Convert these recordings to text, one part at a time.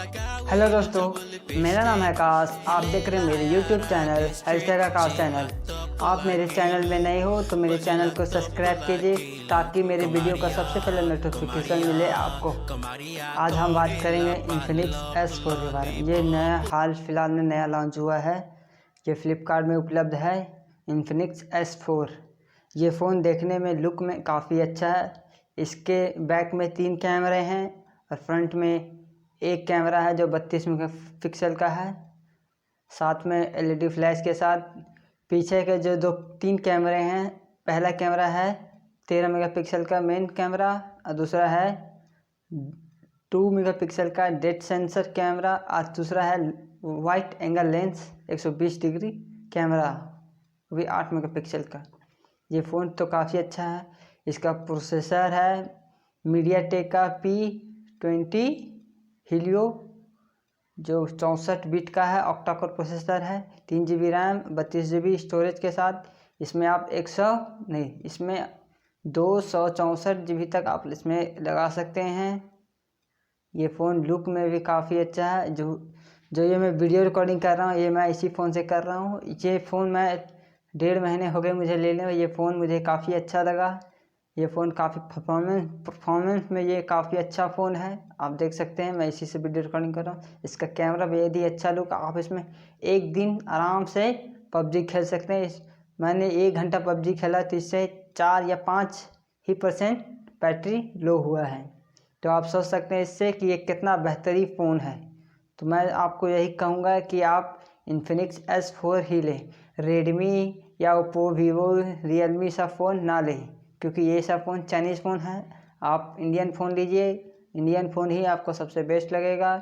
Hello दोस्तों, मेरा नाम है आकाश। आप देख रहे हैं मेरे YouTube चैनल आकाश चैनल। आप मेरे चैनल में नए हो तो मेरे चैनल को सब्सक्राइब कीजिए ताकि मेरे वीडियो का सबसे पहले नोटिफिकेशन मिले आपको। आज हम बात करेंगे इन्फिनिक्स S4 के बारे में। ये नया हाल फिलहाल में नया लॉन्च हुआ है। ये फ्लिपकार्ट में उपलब्ध है इन्फिनिक्स S4। ये फ़ोन देखने में लुक में काफ़ी अच्छा है। इसके बैक में 3 कैमरे हैं और फ्रंट में एक कैमरा है जो 32 मेगापिक्सल का है, साथ में LED फ्लैश के साथ। पीछे के जो 3 कैमरे हैं, पहला कैमरा है 13 मेगापिक्सल का मेन कैमरा और दूसरा है 2 मेगापिक्सल का डेप्थ सेंसर कैमरा और दूसरा है wide angle lens 120 degree camera, वो भी 8 मेगापिक्सल का। ये फ़ोन तो काफ़ी अच्छा है। इसका प्रोसेसर है मीडियाटेक का P20 हीलियो जो 64 बिट का है, ऑक्टा कोर प्रोसेसर है। 3 GB रैम 32 GB स्टोरेज के साथ। इसमें आप 264 GB तक आप इसमें लगा सकते हैं। ये फ़ोन लुक में भी काफ़ी अच्छा है। जो ये मैं वीडियो रिकॉर्डिंग कर रहा हूँ, ये मैं इसी फ़ोन से कर रहा हूँ। ये फ़ोन मैं 1.5 महीने हो गए मुझे लेने में। ये फ़ोन मुझे काफ़ी अच्छा लगा। ये फ़ोन काफ़ी परफॉर्मेंस में ये काफ़ी अच्छा फ़ोन है। आप देख सकते हैं, मैं इसी से वीडियो रिकॉर्डिंग कर रहा हूँ। इसका कैमरा बेहद ही अच्छा लुक। आप इसमें एक दिन आराम से PUBG खेल सकते हैं। मैंने 1 घंटा PUBG खेला तो इससे 4 या 5% बैटरी लो हुआ है। तो आप सोच सकते हैं इससे कि ये कितना बेहतरीन फ़ोन है। तो मैं आपको यही कहूँगा कि आप इन्फिनिक्स S4 ही लें। रेडमी या ओप्पो, वीवो, रियलमी सा फ़ोन ना लें, क्योंकि ये सब फ़ोन चाइनीज़ फ़ोन है। आप इंडियन फ़ोन लीजिए, इंडियन फ़ोन ही आपको सबसे बेस्ट लगेगा।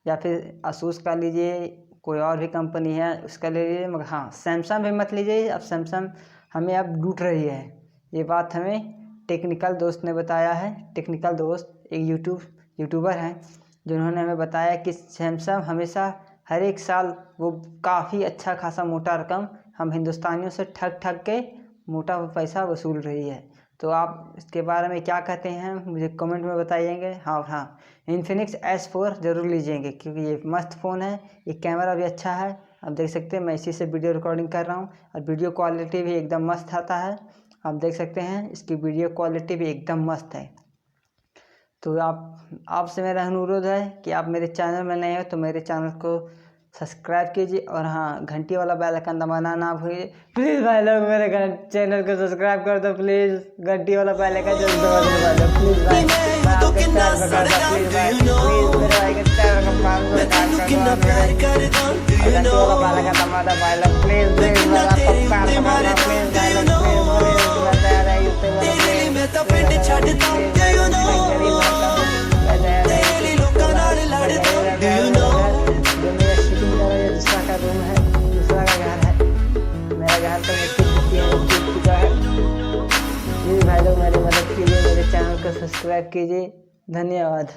या फिर asus का लीजिए, कोई और भी कंपनी है उसका ले लीजिए, मगर हाँ, सैमसंग भी मत लीजिए। अब सैमसंग हमें अब लूट रही है। ये बात हमें टेक्निकल दोस्त ने बताया है। टेक्निकल दोस्त एक यूट्यूबर हैं जिन्होंने हमें बताया कि सैमसंग हमेशा हर एक साल वो काफ़ी अच्छा खासा मोटा रकम हम हिंदुस्तानियों से ठग के मोटा पैसा वसूल रही है। तो आप इसके बारे में क्या कहते हैं मुझे कमेंट में बताइएंगे। हाँ, इन्फिनिक्स S4 ज़रूर लीजिएंगे क्योंकि ये मस्त फ़ोन है। ये कैमरा भी अच्छा है। आप देख सकते हैं, मैं इसी से वीडियो रिकॉर्डिंग कर रहा हूँ और वीडियो क्वालिटी भी एकदम मस्त आता है। आप देख सकते हैं, इसकी वीडियो क्वालिटी भी एकदम मस्त है। तो आपसे मेरा अनुरोध है कि आप मेरे चैनल में नए हो तो मेरे चैनल को सब्सक्राइब कीजिए और हाँ, घंटी वाला बेल आइकन दबाना ना भूलिए। प्लीज़ भाई लोग मेरे चैनल को सब्सक्राइब कर दो प्लीज़। घंटी वाला बेल आइकन जल्दी दबा दो प्लीज़ भाई। मैं आपके चैनल पर करता प्लीज़ भाई, प्लीज़ मेरे भाई के चैनल को फॉलो कर दो। घंटी वाला बेल आइकन दबा दो भाई लोग प्लीज़ मैं आपको प्यार करता हूँ प्लीज़ भाई लोग प्लीज़ मैं तैयार है इससे बोलो रूम है, दूसरा का घर है। मेरा घर तो मिट्टी चुका है। प्लीज़ भाई लोग मेरी मदद कीजिए, मेरे चैनल को सब्सक्राइब कीजिए। धन्यवाद।